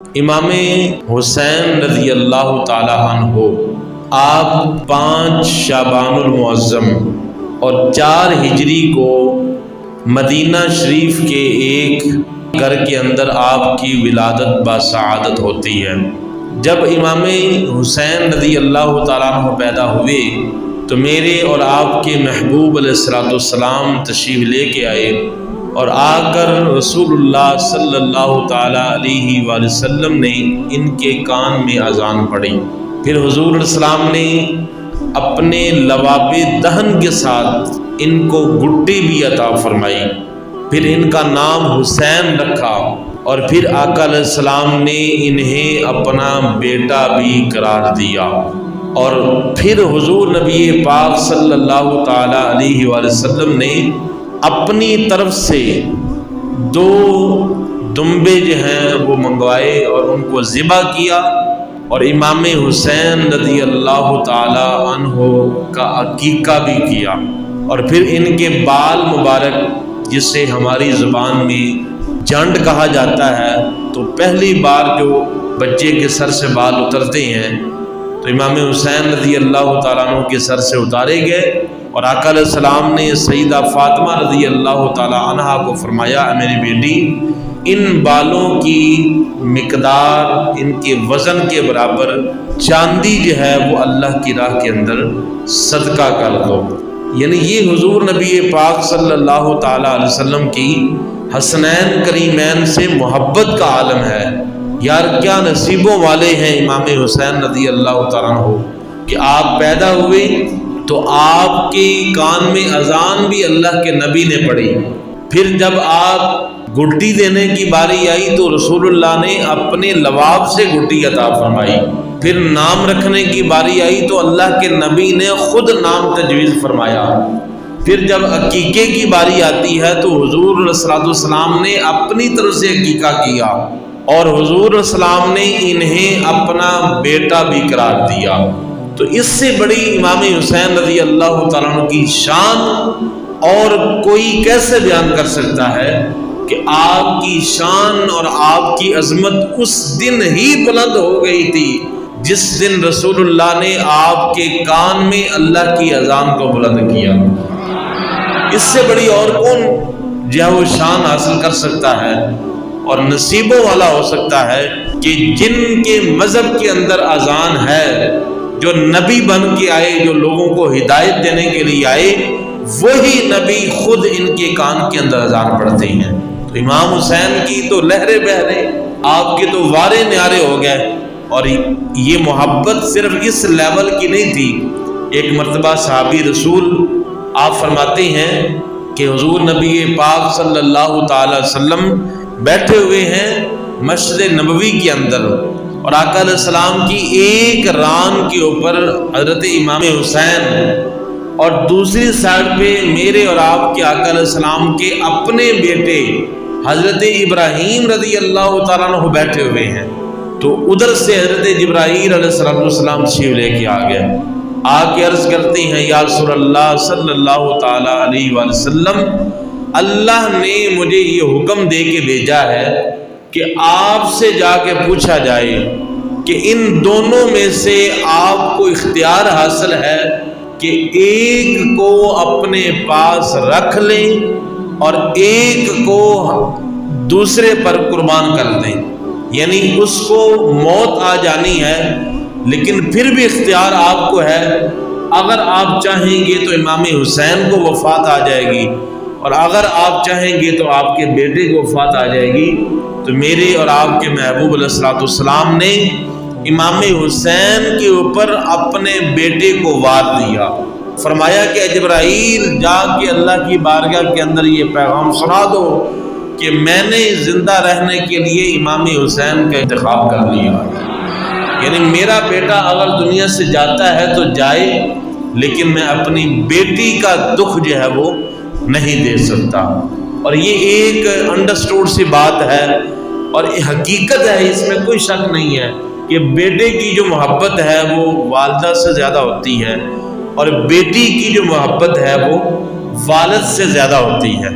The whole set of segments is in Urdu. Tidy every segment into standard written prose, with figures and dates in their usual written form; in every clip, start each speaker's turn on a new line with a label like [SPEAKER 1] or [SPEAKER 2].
[SPEAKER 1] امام حسین رضی اللہ تعالی عنہ آپ 5 شعبان المعظم اور 4 ہجری کو مدینہ شریف کے ایک گھر کے اندر آپ کی ولادت بسعادت ہوتی ہے۔ جب امام حسین رضی اللہ تعالیٰ عنہ پیدا ہوئے تو میرے اور آپ کے محبوب علیہ الصلوۃ والسلام تشریف لے کے آئے اور آ کر رسول اللہ صلی اللہ تعالیٰ علیہ وآلہ وسلم نے ان کے کان میں اذان پڑھی۔ پھر حضور علیہ السلام نے اپنے لباب دہن کے ساتھ ان کو گٹی بھی عطا فرمائی، پھر ان کا نام حسین رکھا اور پھر آقا علیہ السلام نے انہیں اپنا بیٹا بھی قرار دیا۔ اور پھر حضور نبی پاک صلی اللہ تعالیٰ علیہ وآلہ وسلم نے اپنی طرف سے 2 دمبے جو ہیں وہ منگوائے اور ان کو ذبح کیا اور امام حسین رضی اللہ تعالی عنہ کا عقیقہ بھی کیا۔ اور پھر ان کے بال مبارک جسے ہماری زبان میں جنڈ کہا جاتا ہے، تو پہلی بار جو بچے کے سر سے بال اترتے ہیں تو امام حسین رضی اللہ تعالیٰ عنہ کے سر سے اتارے گئے اور آقا علیہ السلام نے سیدہ فاطمہ رضی اللہ تعالیٰ عنہا کو فرمایا، میری بیٹی ان بالوں کی مقدار ان کے وزن کے برابر چاندی جو ہے وہ اللہ کی راہ کے اندر صدقہ کر دو۔ یعنی یہ حضور نبی پاک صلی اللہ تعالیٰ علیہ وسلم کی حسنین کریمین سے محبت کا عالم ہے۔ یار کیا نصیبوں والے ہیں امام حسین رضی اللہ تعالیٰ عنہ کہ آپ پیدا ہوئے تو آپ کے کان میں اذان بھی اللہ کے نبی نے پڑھی، پھر جب آپ گٹی دینے کی باری آئی تو رسول اللہ نے اپنے لباب سے گٹی عطا فرمائی، پھر نام رکھنے کی باری آئی تو اللہ کے نبی نے خود نام تجویز فرمایا، پھر جب عقیقے کی باری آتی ہے تو حضور علیہ الصلوۃ والسلام نے اپنی طرف سے عقیقہ کیا اور حضور علیہ السلام نے انہیں اپنا بیٹا بھی قرار دیا۔ تو اس سے بڑی امام حسین رضی اللہ تعالیٰ عنہ کی شان اور کوئی کیسے بیان کر سکتا ہے کہ آپ کی شان اور آپ کی عظمت اس دن ہی بلند ہو گئی تھی جس دن رسول اللہ نے آپ کے کان میں اللہ کی اذان کو بلند کیا۔ اس سے بڑی اور کون جو ہے وہ شان حاصل کر سکتا ہے اور نصیبوں والا ہو سکتا ہے کہ جن کے مذہب کے اندر اذان ہے، جو نبی بن کے آئے، جو لوگوں کو ہدایت دینے کے لیے آئے، وہی نبی خود ان کے کان کے اندر اذان پڑھتے ہیں۔ تو امام حسین کی تو لہریں بہ رہے، آپ کے تو وارے نیارے ہو گئے۔ اور یہ محبت صرف اس لیول کی نہیں تھی۔ ایک مرتبہ صحابی رسول آپ فرماتے ہیں کہ حضور نبی پاک صلی اللہ تعالی وسلم بیٹھے ہوئے ہیں مسجد نبوی کے اندر اور آقا علیہ السلام کی ایک ران کے اوپر حضرت امام حسین اور دوسری سائڈ پہ میرے اور آپ کے آقا علیہ السلام کے اپنے بیٹے حضرت ابراہیم رضی اللہ تعالیٰ عنہ بیٹھے ہوئے ہیں۔ تو ادھر سے حضرت جبرائیل علیہ السلام تشریف لے کے آ گئے، آ کے عرض کرتے ہیں یا رسول اللہ صلی اللہ تعالیٰ علیہ وآلہ وسلم، اللہ نے مجھے یہ حکم دے کے بھیجا ہے کہ آپ سے جا کے پوچھا جائے کہ ان دونوں میں سے آپ کو اختیار حاصل ہے کہ ایک کو اپنے پاس رکھ لیں اور ایک کو دوسرے پر قربان کر دیں۔ یعنی اس کو موت آ جانی ہے لیکن پھر بھی اختیار آپ کو ہے، اگر آپ چاہیں گے تو امام حسین کو وفات آ جائے گی اور اگر آپ چاہیں گے تو آپ کے بیٹے کو وفات آ جائے گی۔ تو میرے اور آپ کے محبوب علیہ الصلوۃ والسلام نے امام حسین کے اوپر اپنے بیٹے کو وار دیا، فرمایا کہ جبرائیل جا کے اللہ کی بارگاہ کے اندر یہ پیغام سنا دو کہ میں نے زندہ رہنے کے لیے امام حسین کا انتخاب کر لیا۔ یعنی میرا بیٹا اگر دنیا سے جاتا ہے تو جائے، لیکن میں اپنی بیٹی کا دکھ جو ہے وہ نہیں دے سکتا۔ اور یہ ایک انڈرسٹوڈ سی بات ہے اور یہ حقیقت ہے، اس میں کوئی شک نہیں ہے کہ بیٹے کی جو محبت ہے وہ والدہ سے زیادہ ہوتی ہے اور بیٹی کی جو محبت ہے وہ والد سے زیادہ ہوتی ہے۔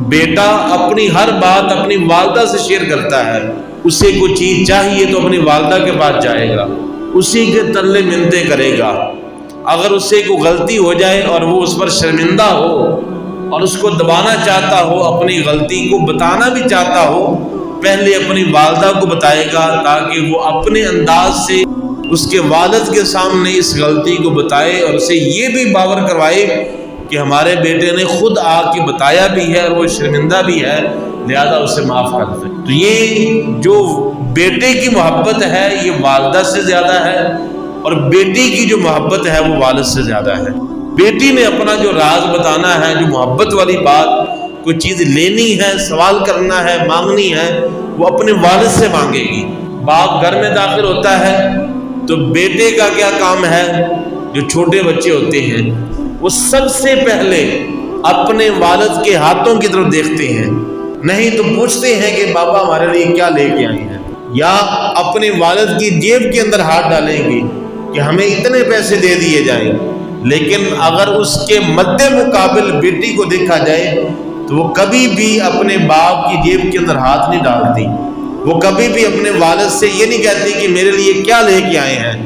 [SPEAKER 1] بیٹا اپنی ہر بات اپنی والدہ سے شیئر کرتا ہے، اسے کوئی چیز چاہیے تو اپنی والدہ کے پاس جائے گا، اسی کے ترلے منتیں کرے گا۔ اگر اس سے کوئی غلطی ہو جائے اور وہ اس پر شرمندہ ہو اور اس کو دبانا چاہتا ہو، اپنی غلطی کو بتانا بھی چاہتا ہو، پہلے اپنی والدہ کو بتائے گا تاکہ وہ اپنے انداز سے اس کے والد کے سامنے اس غلطی کو بتائے اور اسے یہ بھی باور کروائے کہ ہمارے بیٹے نے خود آ کے بتایا بھی ہے اور وہ شرمندہ بھی ہے، لہذا اسے معاف کر دیں۔ تو یہ جو بیٹے کی محبت ہے یہ والدہ سے زیادہ ہے، اور بیٹی کی جو محبت ہے وہ والد سے زیادہ ہے۔ بیٹی نے اپنا جو راز بتانا ہے، جو محبت والی بات، کوئی چیز لینی ہے، سوال کرنا ہے، مانگنی ہے، وہ اپنے والد سے مانگے گی۔ باپ گھر میں داخل ہوتا ہے تو بیٹے کا کیا کام ہے؟ جو چھوٹے بچے ہوتے ہیں وہ سب سے پہلے اپنے والد کے ہاتھوں کی طرف دیکھتے ہیں، نہیں تو پوچھتے ہیں کہ بابا ہمارے لیے کیا لے کے آئے ہیں، یا اپنے والد کی جیب کے اندر ہاتھ ڈالیں گے کہ ہمیں اتنے پیسے دے دیے جائیں۔ لیکن اگر اس کے مد مقابل بیٹی کو دیکھا جائے تو وہ کبھی بھی اپنے باپ کی جیب کے اندر ہاتھ نہیں ڈالتی، وہ کبھی بھی اپنے والد سے یہ نہیں کہتی کہ میرے لیے کیا لے کے آئے ہیں،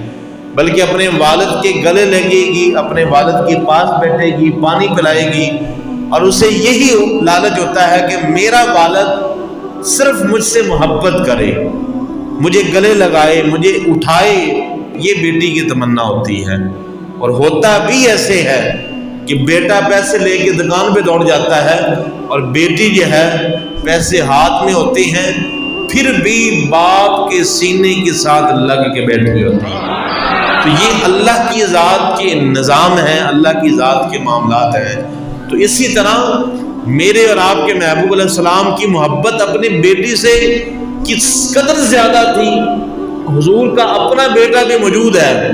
[SPEAKER 1] بلکہ اپنے والد کے گلے لگے گی، اپنے والد کے پاس بیٹھے گی، پانی پلائے گی، اور اسے یہی لالچ ہوتا ہے کہ میرا والد صرف مجھ سے محبت کرے، مجھے گلے لگائے، مجھے اٹھائے، یہ بیٹی کی تمنا ہوتی ہے۔ اور ہوتا بھی ایسے ہے کہ بیٹا پیسے لے کے دکان پہ دوڑ جاتا ہے اور بیٹی جو ہے پیسے ہاتھ میں ہوتے ہیں پھر بھی باپ کے سینے کے ساتھ لگ کے بیٹھ ہوئی ہوتی ہے۔ تو یہ اللہ کی ذات کے نظام ہیں، اللہ کی ذات کے معاملات ہیں۔ تو اسی طرح میرے اور آپ کے محبوب علیہ السلام کی محبت اپنی بیٹی سے کس قدر زیادہ تھی، حضور کا اپنا بیٹا بھی موجود ہے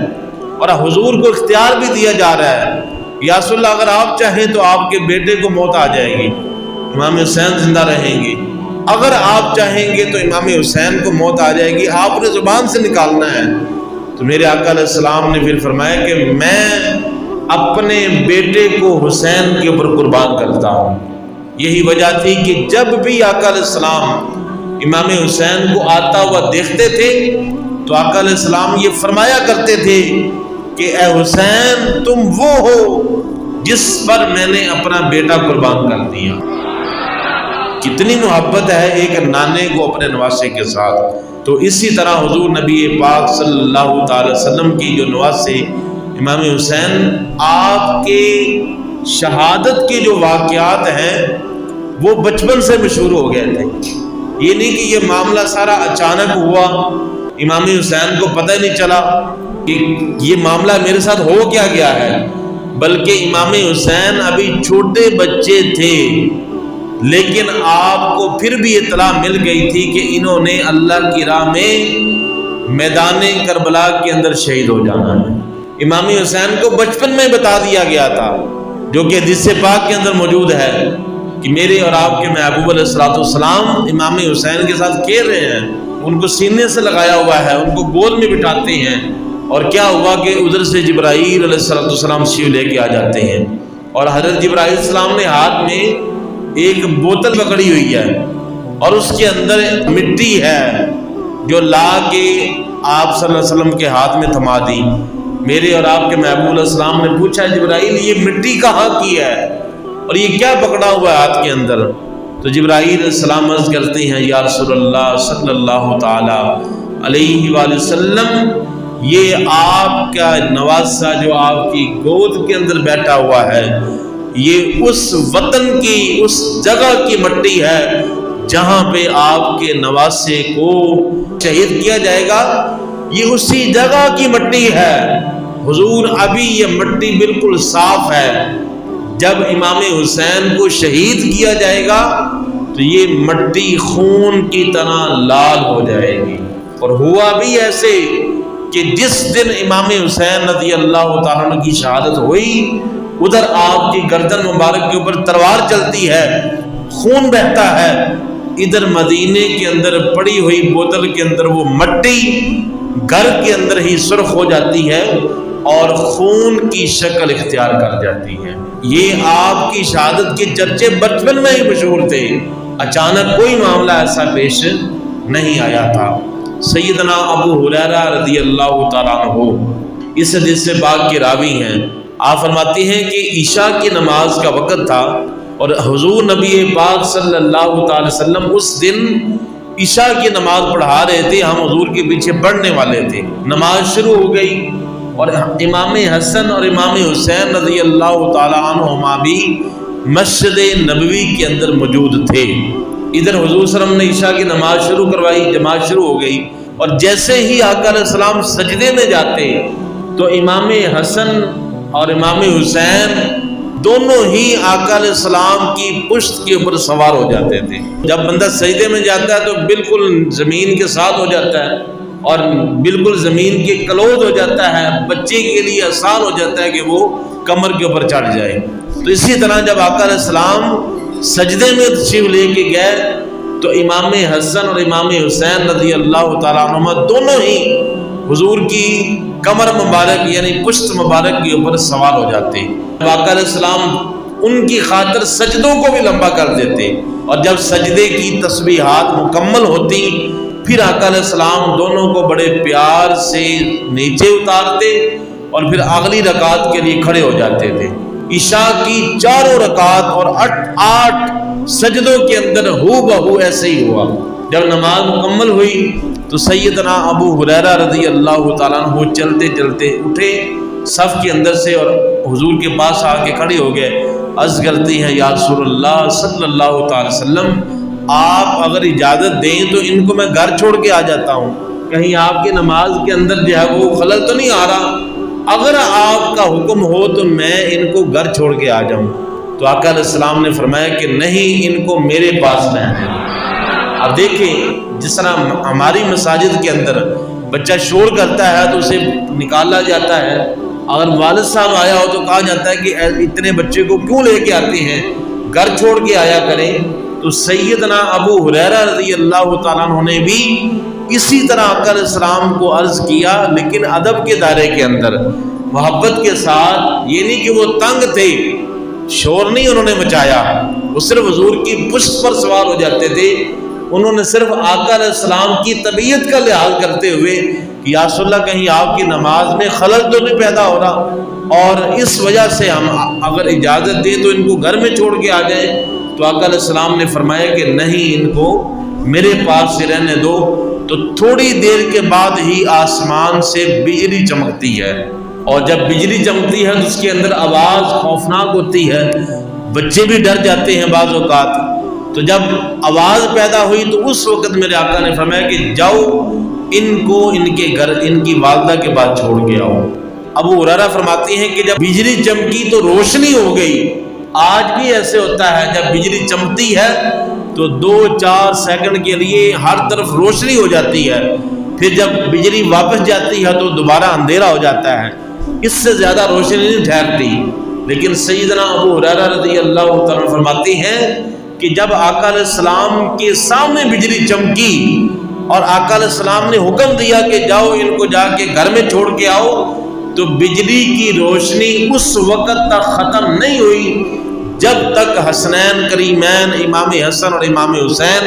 [SPEAKER 1] اور حضور کو اختیار بھی دیا جا رہا ہے، یا رسول اللہ اگر آپ چاہیں تو آپ کے بیٹے کو موت آ جائے گی، امام حسین زندہ رہیں گے، اگر آپ چاہیں گے تو امام حسین کو موت آ جائے گی، آپ نے زبان سے نکالنا ہے۔ تو میرے آقا علیہ السلام نے پھر فرمایا کہ میں اپنے بیٹے کو حسین کے اوپر قربان کرتا ہوں۔ یہی وجہ تھی کہ جب بھی آقا علیہ السلام امام حسین کو آتا ہوا دیکھتے تھے تو آقا علیہ السلام یہ فرمایا کرتے تھے کہ اے حسین تم وہ ہو جس پر میں نے اپنا بیٹا قربان کر دیا۔ کتنی محبت ہے ایک نانے کو اپنے نواسے کے ساتھ۔ تو اسی طرح حضور نبی پاک صلی اللہ تعالی وسلم کی جو نواسے امام حسین، آپ کے شہادت کے جو واقعات ہیں وہ بچپن سے مشہور ہو گئے تھے۔ یہ نہیں کہ یہ معاملہ سارا اچانک ہوا، امام حسین کو پتہ نہیں چلا کہ یہ معاملہ میرے ساتھ ہو کیا گیا ہے، بلکہ امام حسین ابھی چھوٹے بچے تھے لیکن آپ کو پھر بھی اطلاع مل گئی تھی کہ انہوں نے اللہ کی راہ میں میدان کربلا کے اندر شہید ہو جانا ہے۔ امام حسین کو بچپن میں بتا دیا گیا تھا، جو کہ حدیث پاک کے اندر موجود ہے کہ میرے اور آپ کے محبوب علیہ السلام امام حسین کے ساتھ کھیل رہے ہیں، ان کو سینے سے لگایا ہوا ہے، ان کو گود میں بٹھاتے ہیں، اور کیا ہوا کہ ادھر سے جبرائیل علیہ السلام شیو لے کے آ جاتے ہیں، اور حضرت جبرائیل علیہ السلام نے ہاتھ میں ایک بوتل پکڑی ہوئی ہے اور اس کے اندر مٹی ہے جو لا کے آپ صلی اللہ علیہ وسلم کے ہاتھ میں تھما دی۔ میرے اور آپ کے محبوب علیہ السلام نے پوچھا جبرائیل یہ مٹی کہاں کی ہے اور یہ کیا پکڑا ہوا ہے ہاتھ کے اندر؟ تو جبرائیل علیہ السلام عرض کرتے ہیں یا رسول اللہ صلی اللہ تعالی علیہ وآلہ وسلم، یہ آپ کا نواسہ جو آپ کی گود کے اندر بیٹھا ہوا ہے یہ اس وطن کی، اس جگہ کی مٹی ہے جہاں پہ آپ کے نواسے کو شہید کیا جائے گا، یہ اسی جگہ کی مٹی ہے۔ حضور ابھی یہ مٹی بالکل صاف ہے، جب امام حسین کو شہید کیا جائے گا تو یہ مٹی خون کی طرح لال ہو جائے گی۔ اور ہوا بھی ایسے کہ جس دن امام حسین رضی اللہ تعالیٰ عنہ کی شہادت ہوئی ادھر آپ کی گردن مبارک کے اوپر تلوار چلتی ہے، خون بہتا ہے، ادھر مدینے کے اندر پڑی ہوئی بوتل کے اندر وہ مٹی گھر کے اندر ہی سرخ ہو جاتی ہے اور خون کی شکل اختیار کر جاتی ہے۔ یہ آپ کی شہادت کے چرچے بچپن میں ہی مشہور تھے، اچانک کوئی معاملہ ایسا پیش نہیں آیا تھا۔ سیدنا ابو ہریرہ رضی اللہ تعالیٰ عنہ اس حدیث سے پاک کے راوی ہیں۔ آپ فرماتے ہیں کہ عشاء کی نماز کا وقت تھا اور حضور نبی پاک صلی اللہ تعالی وسلم اس دن عشاء کی نماز پڑھا رہے تھے، ہم حضور کے پیچھے پڑھنے والے تھے۔ نماز شروع ہو گئی اور امام حسن اور امام حسین رضی اللہ تعالیٰ عنہما بھی مسجد نبوی کے اندر موجود تھے۔ ادھر حضور صلی اللہ علیہ وسلم نے عشاء کی نماز شروع کروائی، جماعت شروع ہو گئی، اور جیسے ہی آقا علیہ السلام سجدے میں جاتے تو امام حسن اور امام حسین دونوں ہی آقا علیہ السلام کی پشت کے اوپر سوار ہو جاتے تھے۔ جب بندہ سجدے میں جاتا ہے تو بالکل زمین کے ساتھ ہو جاتا ہے اور بالکل زمین کے کلوز ہو جاتا ہے، بچے کے لیے آسان ہو جاتا ہے کہ وہ کمر کے اوپر چڑھ جائے۔ تو اسی طرح جب آقا علیہ السلام سجدے میں تشریف لے کے گئے تو امام حسن اور امام حسین رضی اللہ تعالیٰ عنہما دونوں ہی حضور کی کمر مبارک یعنی پشت مبارک کے اوپر سوار ہو جاتے۔ آقا علیہ السلام ان کی خاطر سجدوں کو بھی لمبا کر دیتے، اور جب سجدے کی تسبیحات مکمل ہوتی پھر آقا علیہ السلام دونوں کو بڑے پیار سے نیچے اتارتے اور پھر اگلی رکعت کے لیے کھڑے ہو جاتے تھے۔ عشاء کی چاروں رکعت اور 8 سجدوں کے اندر ہو بہو ایسے ہی ہوا۔ جب نماز مکمل ہوئی تو سیدنا ابو ہریرہ رضی اللہ تعالیٰ عنہ چلتے چلتے اٹھے صف کے اندر سے اور حضور کے پاس آ کے کھڑے ہو گئے۔ عرض کرتے ہیں یا رسول اللہ صلی اللہ تعالی وسلم، آپ اگر اجازت دیں تو ان کو میں گھر چھوڑ کے آ جاتا ہوں، کہیں آپ کی نماز کے اندر جو ہے وہ خلل تو نہیں آ رہا؟ اگر آپ کا حکم ہو تو میں ان کو گھر چھوڑ کے آ جاؤں۔ تو آقا علیہ السلام نے فرمایا کہ نہیں، ان کو میرے پاس رہنے دو۔ اب دیکھیں جس طرح ہماری مساجد کے اندر بچہ شور کرتا ہے تو اسے نکالا جاتا ہے، اگر والد صاحب آیا ہو تو کہا جاتا ہے کہ اتنے بچے کو کیوں لے کے آتے ہیں، گھر چھوڑ کے آیا کریں۔ تو سیدنا ابو ہریرہ رضی اللہ تعالیٰ عنہ نے بھی اسی طرح آقا علیہ السلام کو عرض کیا، لیکن ادب کے دائرے کے اندر، محبت کے ساتھ، یہ نہیں کہ وہ تنگ تھے، شور نہیں انہوں نے مچایا، وہ صرف حضور کی پشت پر سوار ہو جاتے تھے۔ انہوں نے صرف آقا علیہ السلام کی طبیعت کا لحاظ کرتے ہوئے کہ یا رسول اللہ کہیں آپ کی نماز میں خلل تو نہیں پیدا ہو رہا، اور اس وجہ سے ہم اگر اجازت دیں تو ان کو گھر میں چھوڑ کے آ جائیں۔ تو آقا علیہ السلام نے فرمایا کہ نہیں، ان کو میرے پاس سے رہنے دو۔ تو تھوڑی دیر کے بعد ہی آسمان سے بجلی چمکتی ہے، اور جب بجلی چمکتی ہے تو اس کے اندر آواز خوفناک ہوتی ہے، بچے بھی ڈر جاتے ہیں بعض اوقات۔ تو جب آواز پیدا ہوئی تو اس وقت میرے آقا نے فرمایا کہ جاؤ ان کو ان کے گھر ان کی والدہ کے بعد چھوڑ کے آؤ۔ ابو ہریرہ فرماتے ہیں کہ جب بجلی چمکی تو روشنی ہو گئی۔ آج بھی ایسے ہوتا ہے، جب بجلی چمکتی ہے تو 2-4 سیکنڈ کے لیے ہر طرف روشنی ہو جاتی ہے، پھر جب بجلی واپس جاتی ہے تو دوبارہ اندھیرا ہو جاتا ہے، اس سے زیادہ روشنی نہیں ٹھہرتی۔ لیکن سیدنا ابو ہریرہ رضی اللہ تعالیٰ فرماتے ہیں کہ جب آقا علیہ السلام کے سامنے بجلی چمکی اور آقا علیہ السلام نے حکم دیا کہ جاؤ ان کو جا کے گھر میں چھوڑ کے آؤ، تو بجلی کی روشنی اس وقت تک ختم نہیں ہوئی جب تک حسنین کریمین امام حسن اور امام حسین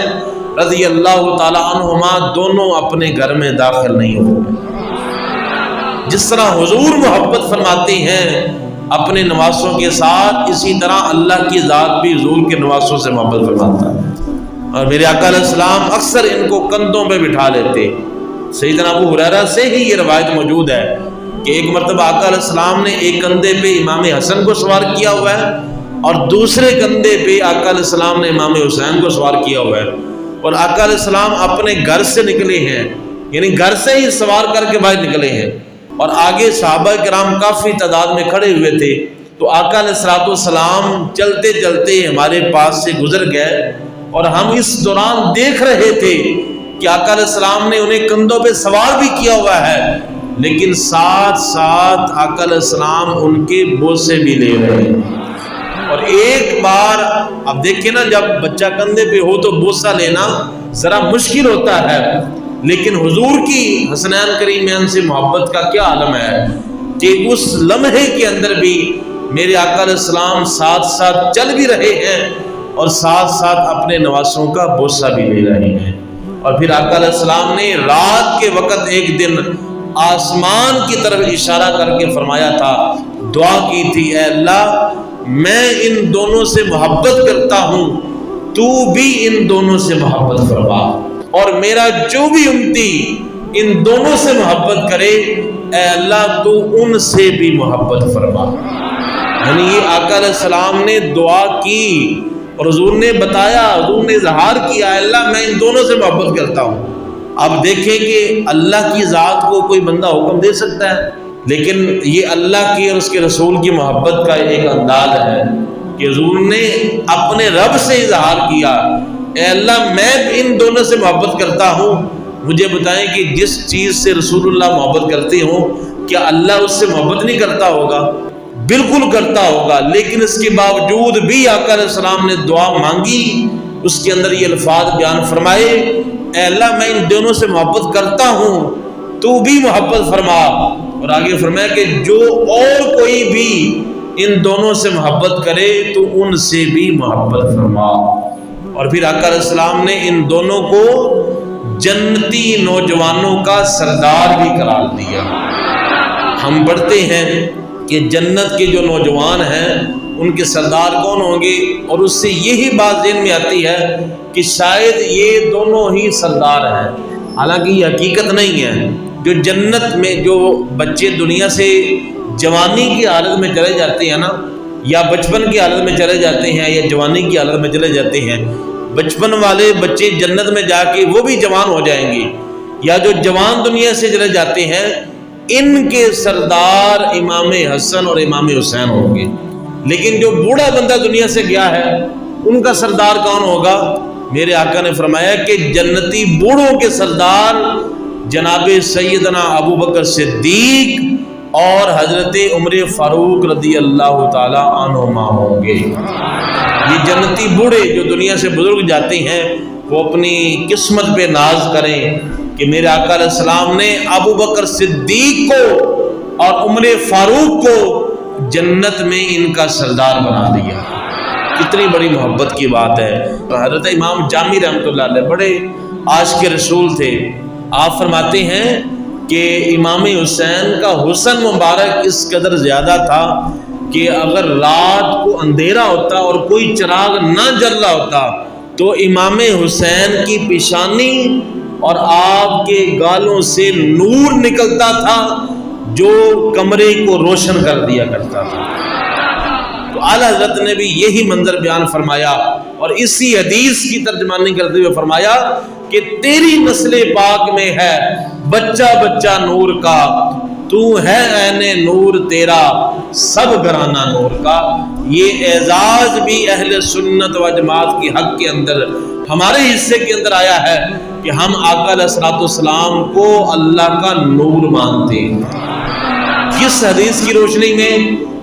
[SPEAKER 1] رضی اللہ تعالی عنہما دونوں اپنے گھر میں داخل نہیں ہوئے۔ جس طرح حضور محبت فرماتے ہیں اپنے نواسوں کے ساتھ، اسی طرح اللہ کی ذات بھی حضور کے نواسوں سے محبت فرماتا ہے۔ اور میرے آقا علیہ السلام اکثر ان کو کندھوں پہ بٹھا لیتے۔ سیدنا ابو ہریرہ سے ہی یہ روایت موجود ہے کہ ایک مرتبہ آقا علیہ السلام نے ایک کندھے پہ امام حسن کو سوار کیا ہوا ہے اور دوسرے کندھے پہ آقا علیہ السلام نے امام حسین کو سوار کیا ہوا ہے، اور آقا علیہ السلام اپنے گھر سے نکلے ہیں، یعنی گھر سے ہی سوار کر کے باہر نکلے ہیں، اور آگے صحابہ کرام کافی تعداد میں کھڑے ہوئے تھے۔ تو آقا علیہ السلام چلتے چلتے ہمارے پاس سے گزر گئے اور ہم اس دوران دیکھ رہے تھے کہ آقا علیہ السلام نے انہیں کندھوں پہ سوار بھی کیا ہوا ہے، لیکن ساتھ ساتھ آقا علیہ السلام ان کے بوسے بھی لے رہے ہیں۔ اور ایک بار اب دیکھیں نا، جب بچہ کندھے پہ ہو تو بوسہ لینا ذرا مشکل ہوتا ہے، لیکن حضور کی حسنین کریمین سے محبت کا کیا عالم ہے کہ اس لمحے کے اندر بھی میرے آقا علیہ السلام ساتھ ساتھ چل بھی رہے ہیں اور ساتھ ساتھ اپنے نواسوں کا بوسہ بھی لے رہے ہیں۔ اور پھر آقا علیہ السلام نے رات کے وقت ایک دن آسمان کی طرف اشارہ کر کے فرمایا تھا، دعا کی تھی، اے اللہ میں ان دونوں سے محبت کرتا ہوں، تو بھی ان دونوں سے محبت فرما، اور میرا جو بھی امتی ان دونوں سے محبت کرے اے اللہ تو ان سے بھی محبت فرما۔ یعنی یہ آقا علیہ السلام نے دعا کی اور حضور نے بتایا، حضور نے اظہار کیا، اے اللہ میں ان دونوں سے محبت کرتا ہوں۔ اب دیکھیں کہ اللہ کی ذات کو کوئی بندہ حکم دے سکتا ہے، لیکن یہ اللہ کی اور اس کے رسول کی محبت کا ایک انداز ہے کہ حضور نے اپنے رب سے اظہار کیا، اے اللہ میں ان دونوں سے محبت کرتا ہوں، مجھے بتائیں کہ جس چیز سے رسول اللہ محبت کرتے ہوں کیا اللہ اس سے محبت نہیں کرتا ہوگا؟ بالکل کرتا ہوگا، لیکن اس کے باوجود بھی آقا علیہ السلام نے دعا مانگی، اس کے اندر یہ الفاظ بیان فرمائے، اے اللہ میں ان دونوں سے محبت کرتا ہوں، تو بھی محبت فرما، اور آگے فرمایا کہ جو اور کوئی بھی ان دونوں سے محبت کرے تو ان سے بھی محبت فرما۔ اور پھر آقا علیہ السلام نے ان دونوں کو جنتی نوجوانوں کا سردار بھی قرار دیا۔ ہم پڑھتے ہیں کہ جنت کے جو نوجوان ہیں ان کے سردار کون ہوں گے، اور اس سے یہی بات ذہن میں آتی ہے کہ شاید یہ دونوں ہی سردار ہیں، حالانکہ یہ حقیقت نہیں ہے۔ جو جنت میں جو بچے دنیا سے جوانی کی حالت میں چلے جاتے ہیں نا، یا بچپن کی حالت میں چلے جاتے ہیں یا جوانی کی حالت میں چلے جاتے ہیں، بچپن والے بچے جنت میں جا کے وہ بھی جوان ہو جائیں گے، یا جو جوان دنیا سے چلے جاتے ہیں ان کے سردار امام حسن اور امام حسین ہوں گے، لیکن جو بوڑھا بندہ دنیا سے گیا ہے ان کا سردار کون ہوگا؟ میرے آقا نے فرمایا کہ جنتی بوڑھوں کے سردار جناب سیدنا ابو بکر صدیق اور حضرت عمر فاروق رضی اللہ تعالی عنہما ہوں گے۔ یہ جنتی بوڑھے جو دنیا سے بزرگ جاتے ہیں وہ اپنی قسمت پہ ناز کریں کہ میرے آقا علیہ السلام نے ابو بکر صدیق کو اور عمر فاروق کو جنت میں ان کا سردار بنا دیا۔ کتنی بڑی محبت کی بات ہے۔ حضرت امام جامی رحمۃ اللہ علیہ بڑے عاشق رسول تھے، آپ فرماتے ہیں کہ امام حسین کا حسن مبارک اس قدر زیادہ تھا کہ اگر رات کو اندھیرا ہوتا اور کوئی چراغ نہ جل رہا ہوتا تو امام حسین کی پیشانی اور آپ کے گالوں سے نور نکلتا تھا جو کمرے کو روشن کر دیا کرتا تھا۔ تو اعلیٰ حضرت نے بھی یہی منظر بیان فرمایا اور اسی حدیث کی ترجمانی کرتے ہوئے فرمایا کہ تیری نسل پاک میں ہے بچہ بچہ نور کا، تو ہے عین نور تیرا سب گھرانہ نور کا۔ یہ اعزاز بھی اہل سنت و جماعت کی حق کے اندر ہمارے حصے کے اندر آیا ہے کہ ہم آقا علیہ الصلوۃ والسلام کو اللہ کا نور مانتے ہیں۔ کس حدیث کی روشنی میں؟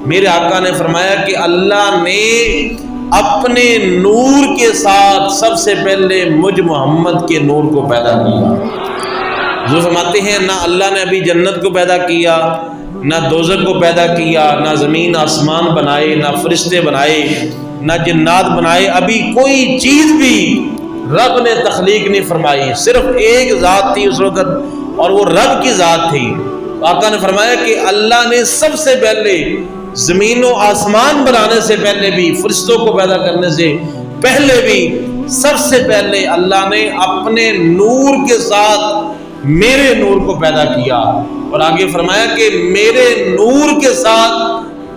[SPEAKER 1] میرے آقا نے فرمایا کہ اللہ نے اپنے نور کے ساتھ سب سے پہلے مجھ محمد کے نور کو پیدا کیا۔ جو فرماتے ہیں نہ اللہ نے ابھی جنت کو پیدا کیا، نہ دوزخ کو پیدا کیا، نہ زمین آسمان بنائے، نہ فرشتے بنائے، نہ جنات بنائے، ابھی کوئی چیز بھی رب نے تخلیق نہیں فرمائی، صرف ایک ذات تھی اس وقت اور وہ رب کی ذات تھی۔ آقا نے فرمایا کہ اللہ نے سب سے پہلے زمین و آسمان بنانے سے پہلے بھی، فرشتوں کو پیدا کرنے سے پہلے بھی، سب سے پہلے اللہ نے اپنے نور کے ساتھ میرے نور کو پیدا کیا، اور آگے فرمایا کہ میرے نور کے ساتھ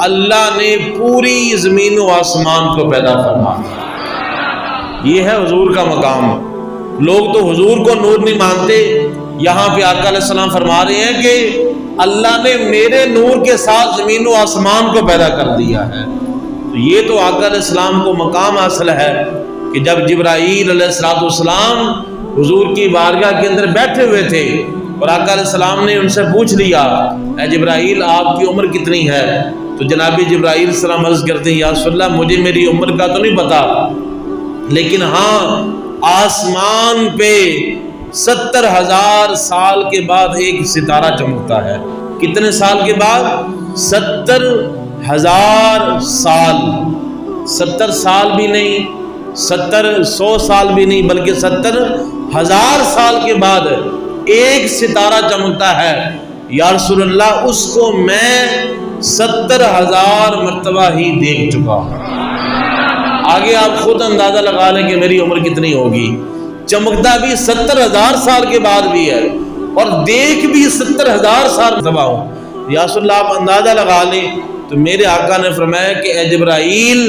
[SPEAKER 1] اللہ نے پوری زمین و آسمان کو پیدا فرمایا۔ یہ ہے حضور کا مقام۔ لوگ تو حضور کو نور نہیں مانتے، یہاں پہ آقا علیہ السلام فرما رہے ہیں کہ اللہ نے میرے نور کے ساتھ زمین و آسمان کو پیدا کر دیا ہے۔ تو یہ تو آقا علیہ السلام کو مقام حاصل ہے کہ جب جبرائیل علیہ السلام حضور کی بارگاہ کے اندر بیٹھے ہوئے تھے اور آقا علیہ السلام نے ان سے پوچھ لیا اے جبرائیل آپ کی عمر کتنی ہے؟ تو جناب جبرائیل السلام عرض کرتے ہیں یا رسول اللہ مجھے میری عمر کا تو نہیں پتا، لیکن ہاں آسمان پہ 70,000 سال کے بعد ایک ستارہ چمکتا ہے۔ کتنے سال کے بعد؟ 70,000 سال۔ 70 سال بھی نہیں، 100 سال بھی نہیں بلکہ 70,000 سال کے بعد ایک ستارہ چمکتا ہے، یا رسول اللہ اس کو میں 70,000 مرتبہ ہی دیکھ چکا ہوں۔ آگے آپ خود اندازہ لگا لیں کہ میری عمر کتنی ہوگی۔ چمکتا بھی 70,000 سال کے بعد بھی ہے اور دیکھ بھی 70,000 سال مرتبہ ہوں۔ یا رسول اللہ آپ اندازہ لگا لیں تو میرے آقا نے فرمایا کہ اے جبرائیل،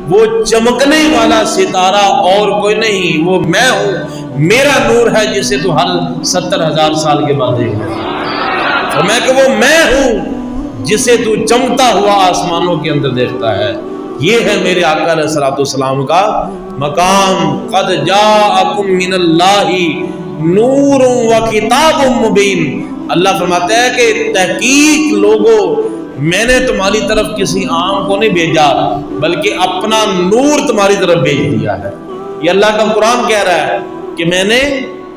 [SPEAKER 1] وہ چمکنے والا ستارہ اور کوئی نہیں، وہ میں ہوں، میرا نور ہے جسے تو ہر 70,000 سال کے بعد دیکھ رہا ہے۔ فرمایا کہ وہ میں ہوں جسے تو چمکتا ہوا آسمانوں کے اندر دیکھتا ہے۔ یہ ہے میرے آقا علیہ الصلوۃ والسلام کا مقام۔ قد جاءکم من اللہ نور و کتاب مبین۔ اللہ فرماتا ہے کہ تحقیق لوگوں، میں نے تمہاری طرف کسی عام کو نہیں بھیجا بلکہ اپنا نور تمہاری طرف بھیج دیا ہے۔ یہ اللہ کا قرآن کہہ رہا ہے کہ میں نے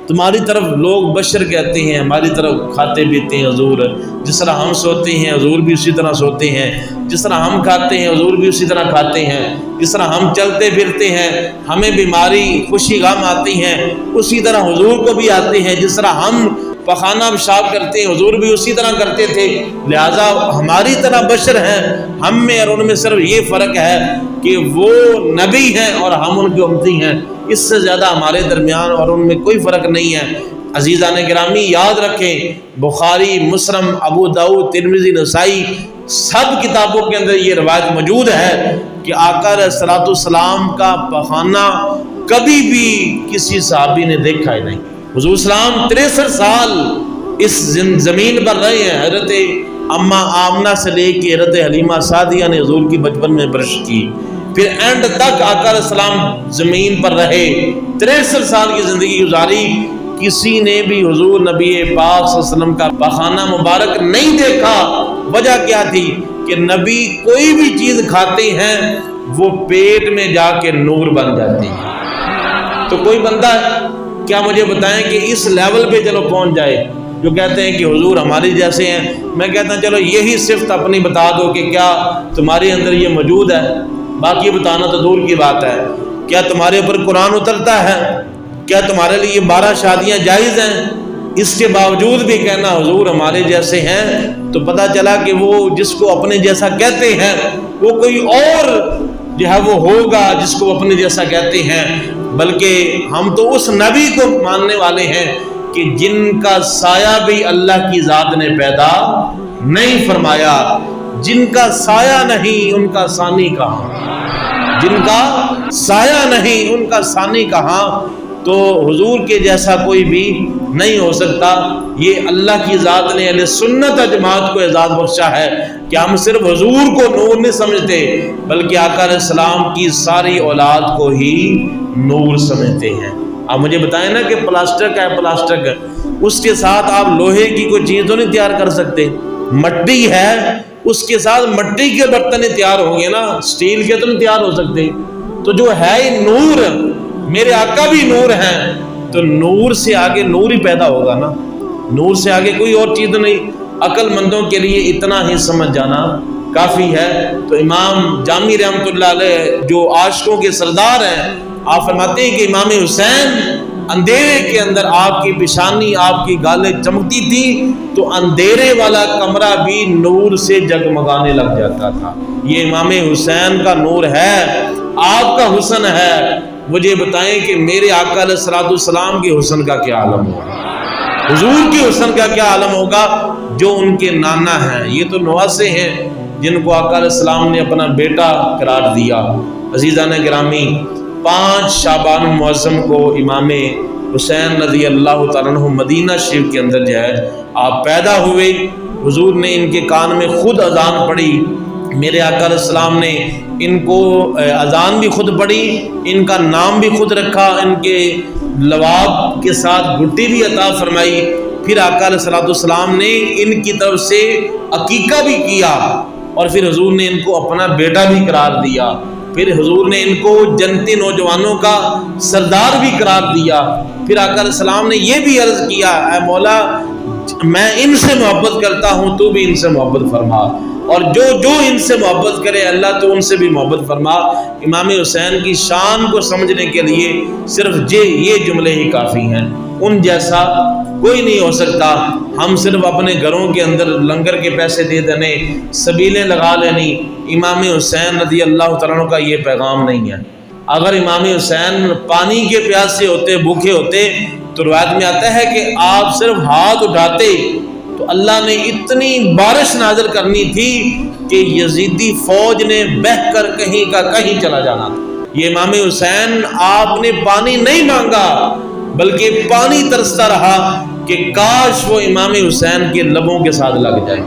[SPEAKER 1] تمہاری طرف، لوگ بشر کہتے ہیں، ہماری طرف کھاتے پیتے ہیں حضور، جس طرح ہم سوتے ہیں حضور بھی اسی طرح سوتے ہیں، جس طرح ہم کھاتے ہیں حضور بھی اسی طرح کھاتے ہیں، جس طرح ہم چلتے پھرتے ہیں، ہمیں بیماری خوشی غم آتی ہیں اسی طرح حضور کو بھی آتے ہیں، جس طرح ہم پخانہ پیشاب کرتے ہیں حضور بھی اسی طرح کرتے تھے، لہٰذا ہماری طرح بشر ہیں، ہم میں اور ان میں صرف یہ فرق ہے کہ وہ نبی ہیں اور ہم ان کے امتی ہیں، اس سے زیادہ ہمارے درمیان اور ان میں کوئی فرق نہیں ہے۔ عزیزان گرامی یاد رکھیں، بخاری، مسلم، ابو داؤد، ترمذی، نسائی، سب کتابوں کے اندر یہ روایت موجود ہے کہ آقا علیہ الصلوۃ والسلام کا پخانہ کبھی بھی کسی صحابی نے دیکھا ہی نہیں۔ حضور اسلام 63 سال اس زمین پر رہے ہیں، حضرت اماں آمنہ سے لے کے حضرت حلیمہ سعدیہ نے حضور کی بچپن میں پرورش کی، پھر اینڈ تک آقا علیہ السلام زمین پر رہے، 63 سال کی زندگی گزاری، کسی نے بھی حضور نبی پاک صلی اللہ علیہ وسلم کا پخانہ مبارک نہیں دیکھا۔ وجہ کیا تھی کہ نبی کوئی بھی چیز کھاتے ہیں وہ پیٹ میں جا کے نور بن جاتی ہے۔ تو کوئی بندہ کیا مجھے بتائیں کہ اس لیول پہ چلو پہنچ جائے، جو کہتے ہیں کہ حضور ہمارے جیسے ہیں، میں کہتا ہوں چلو یہی صفت اپنی بتا دو کہ کیا تمہارے اندر یہ موجود ہے، باقی بتانا تو دور کی بات ہے۔ کیا تمہارے اوپر قرآن اترتا ہے؟ کیا تمہارے لیے 12 شادیاں جائز ہیں؟ اس کے باوجود بھی کہنا حضور ہمارے جیسے ہیں، تو پتہ چلا کہ وہ جس کو اپنے جیسا کہتے ہیں وہ کوئی اور جو ہے وہ ہوگا جس کو اپنے جیسا کہتے ہیں، بلکہ ہم تو اس نبی کو ماننے والے ہیں کہ جن کا سایہ بھی اللہ کی ذات نے پیدا نہیں فرمایا، جن کا سایہ نہیں ان کا ثانی کہاں، جن کا سایہ نہیں ان کا ثانی کہاں، تو حضور کے جیسا کوئی بھی نہیں ہو سکتا۔ یہ اللہ کی ذات نے اہل سنت جماعت کو اعزاز بخشا ہے کہ ہم صرف حضور کو نور نہیں سمجھتے بلکہ آقا علیہ السلام کی ساری اولاد کو ہی نور سمجھتے ہیں۔ آپ مجھے بتائیں نا کہ پلاسٹک ہے، پلاسٹک اس کے ساتھ آپ لوہے کی کوئی چیز تو نہیں تیار کر سکتے، مٹی ہے اس کے ساتھ مٹی کے برتن تیار ہوں گے نا، سٹیل کے تو نہیں تیار ہو سکتے۔ تو جو ہے نور، میرے آقا بھی نور ہیں، تو نور سے آگے نور ہی پیدا ہوگا نا، نور سے آگے کوئی اور چیز نہیں۔ عقل مندوں کے لیے اتنا ہی سمجھ جانا کافی ہے۔ تو امام جامی رحمۃ اللہ علیہ جو عاشقوں کے سردار ہیں، آپ فرماتے ہیں کہ امام حسین اندھیرے کے اندر آپ کی پیشانی، آپ کی گالیں چمکتی تھی تو اندھیرے والا کمرہ بھی نور سے جگمگانے لگ جاتا تھا۔ یہ امام حسین کا نور ہے، آپ کا حسن ہے۔ مجھے بتائیں کہ میرے آقا علیہ الصلوۃ والسلام کے حسن کا کیا عالم ہوگا، حضور کے حسن کا کیا عالم ہوگا جو ان کے نانا ہیں۔ یہ تو نواسے ہیں جن کو آقا علیہ السلام نے اپنا بیٹا قرار دیا۔ عزیزان گرامی، 5 شعبان المعظم کو امام حسین رضی اللہ تعالیٰ عنہ مدینہ شریف کے اندر جو ہے آپ پیدا ہوئے۔ حضور نے ان کے کان میں خود اذان پڑھی، میرے آقا علیہ السلام نے ان کو اذان بھی خود پڑھی، ان کا نام بھی خود رکھا، ان کے لواب کے ساتھ گھٹی بھی عطا فرمائی۔ پھر آقا علیہ السلام نے ان کی طرف سے عقیقہ بھی کیا اور پھر حضور نے ان کو اپنا بیٹا بھی قرار دیا۔ پھر حضور نے ان کو جنتی نوجوانوں کا سردار بھی قرار دیا۔ پھر آقا علیہ السلام نے یہ بھی عرض کیا، اے مولا میں ان سے محبت کرتا ہوں تو بھی ان سے محبت فرما۔ اور جو ان سے محبت کرے اللہ تو ان سے بھی محبت فرما۔ امام حسین کی شان کو سمجھنے کے لیے صرف یہ جملے ہی کافی ہیں، ان جیسا کوئی نہیں ہو سکتا۔ ہم صرف اپنے گھروں کے اندر لنگر کے پیسے دے دینے، سبیلیں لگا لینی، امام حسین رضی اللہ تعالیٰ عنہ کا یہ پیغام نہیں ہے۔ اگر امام حسین پانی کے پیاسے ہوتے، بھوکے ہوتے، تو روایت میں آتا ہے کہ آپ صرف ہاتھ اٹھاتے تو اللہ نے اتنی بارش نازل کرنی تھی کہ یزیدی فوج نے بہہ کر کہیں کا کہیں چلا جانا تھا۔ یہ امام حسین آپ نے پانی نہیں مانگا بلکہ پانی ترستا رہا کہ کاش وہ امام حسین کے لبوں کے ساتھ لگ جائے۔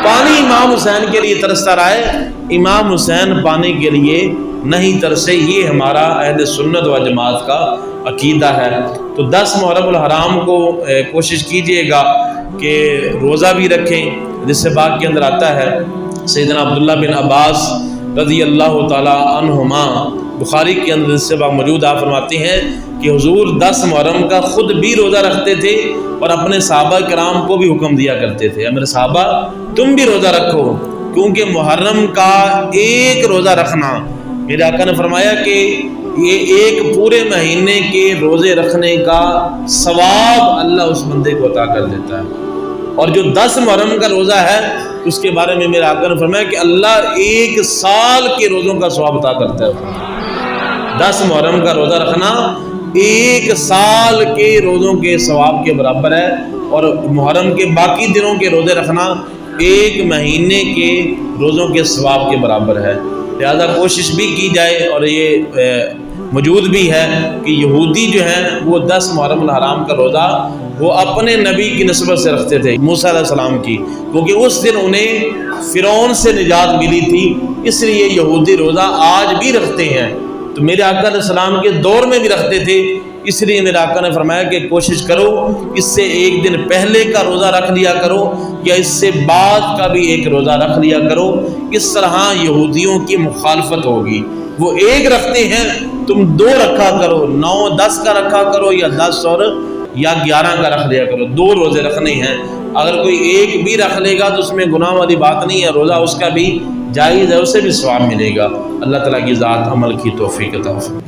[SPEAKER 1] پانی امام حسین کے لیے ترستا رہا ہے، امام حسین پانی کے لیے نہیں ترسے۔ یہ ہمارا اہل سنت و جماعت کا عقیدہ ہے۔ تو 10 محرم الحرام کو کوشش کیجئے گا کہ روزہ بھی رکھیں، جس سے باغ کے اندر آتا ہے سیدنا عبداللہ بن عباس رضی اللہ تعالی عنہما، بخاری کے اندر اس سے باغ موجود، آپ فرماتے ہیں کہ حضور 10 محرم کا خود بھی روزہ رکھتے تھے اور اپنے صحابہ کرام کو بھی حکم دیا کرتے تھے، میرے صحابہ تم بھی روزہ رکھو، کیونکہ محرم کا ایک روزہ رکھنا، میرے آقا نے فرمایا کہ یہ ایک پورے مہینے کے روزے رکھنے کا ثواب اللہ اس بندے کو عطا کر دیتا ہے۔ اور جو 10 محرم کا روزہ ہے اس کے بارے میں میرے آقا نے فرمایا کہ اللہ 1 سال کے روزوں کا ثواب عطا کرتا ہے۔ 10 محرم کا روزہ رکھنا 1 سال کے روزوں کے ثواب کے برابر ہے، اور محرم کے باقی دنوں کے روزے رکھنا 1 مہینے کے روزوں کے ثواب کے برابر ہے۔ لہذا کوشش بھی کی جائے، اور یہ موجود بھی ہے کہ یہودی جو ہیں وہ 10 محرم الحرام کا روزہ وہ اپنے نبی کی نسبت سے رکھتے تھے، موسیٰ علیہ السلام کی، کیونکہ اس دن انہیں فرعون سے نجات ملی تھی، اس لیے یہودی روزہ آج بھی رکھتے ہیں۔ تو میرے آقا علیہ السلام کے دور میں بھی رکھتے تھے، اس لیے میرے آقا نے فرمایا کہ کوشش کرو اس سے 1 دن پہلے کا روزہ رکھ لیا کرو، یا اس سے بعد کا بھی ایک روزہ رکھ لیا کرو، اس طرح یہودیوں کی مخالفت ہوگی۔ وہ 1 رکھتے ہیں، تم 2 رکھا کرو، 9 10 کا رکھا کرو، یا 10 اور یا 11 کا رکھ لیا کرو، 2 روزے رکھنے ہیں۔ اگر کوئی 1 بھی رکھ لے گا تو اس میں گناہ والی بات نہیں ہے، روزہ اس کا بھی جائز ہے، اسے بھی ثواب ملے گا۔ اللہ تعالیٰ کی ذات عمل کی توفیق عطا فرمائے۔